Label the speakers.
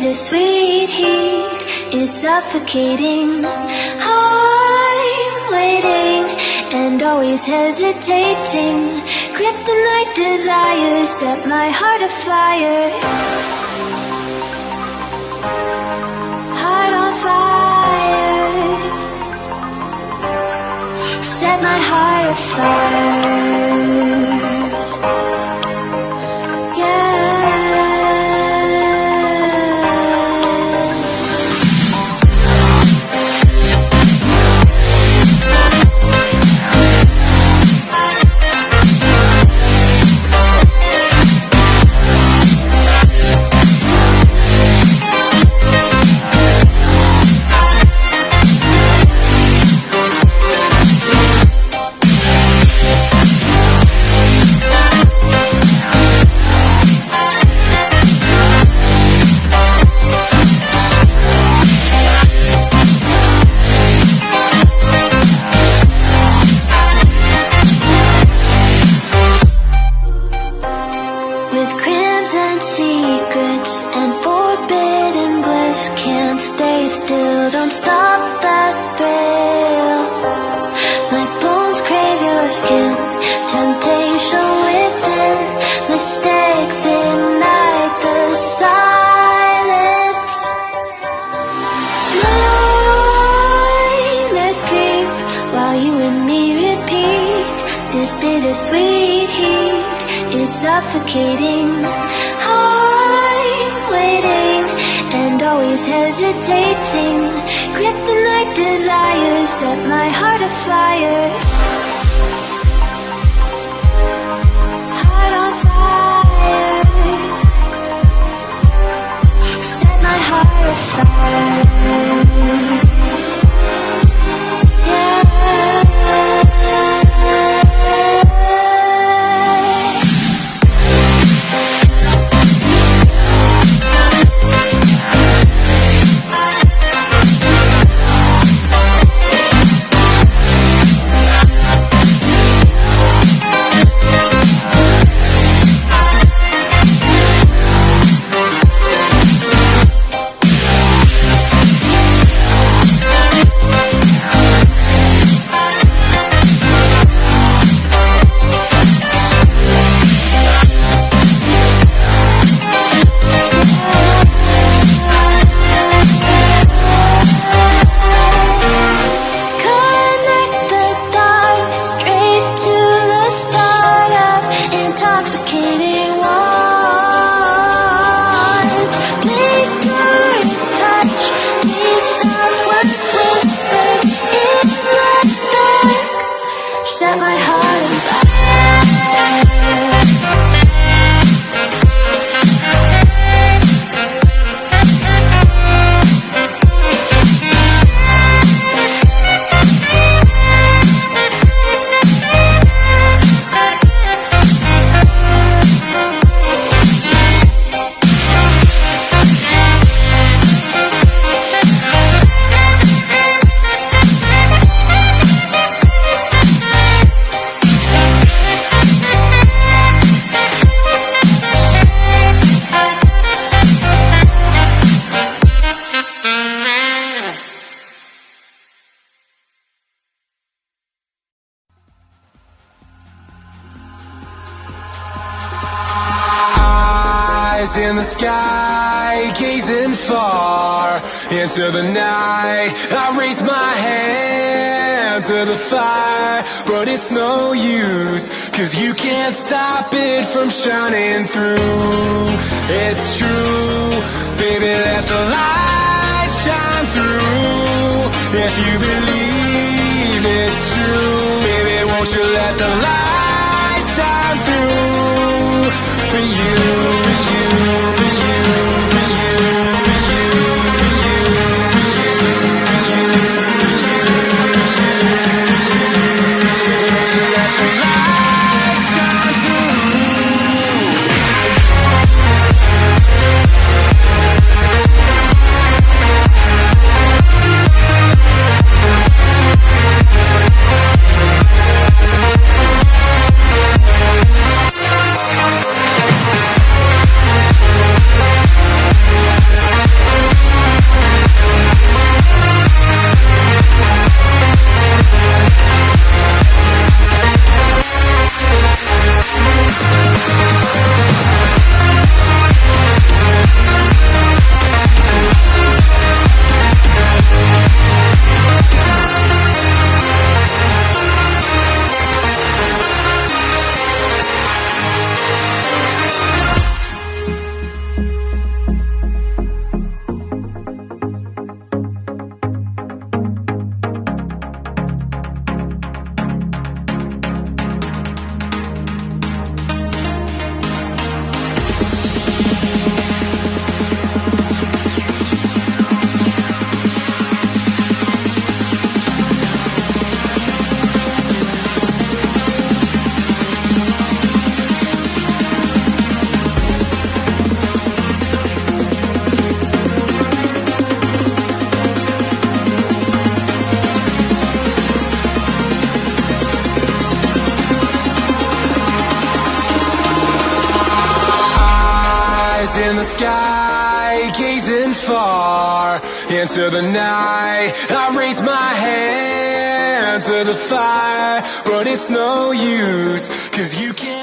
Speaker 1: bittersweet heat is suffocating. I'm waiting and always hesitating. Kryptonite desires set my heart afire. Heart on fire. Set my heart afire. Suffocating. I'm waiting and always hesitating. Kryptonite desires set my heart afire. Heart on fire. Set my heart afire.
Speaker 2: In the sky, gazing far into the night, I raise my hand to the fire, but it's no use, 'cause you can't stop it from shining through. It's true, baby, let the light shine through. If you believe it's true, baby, won't you let the light shine through for you, for you. far into the night. I raise my hand to the fire, but it's no use, 'cause you can't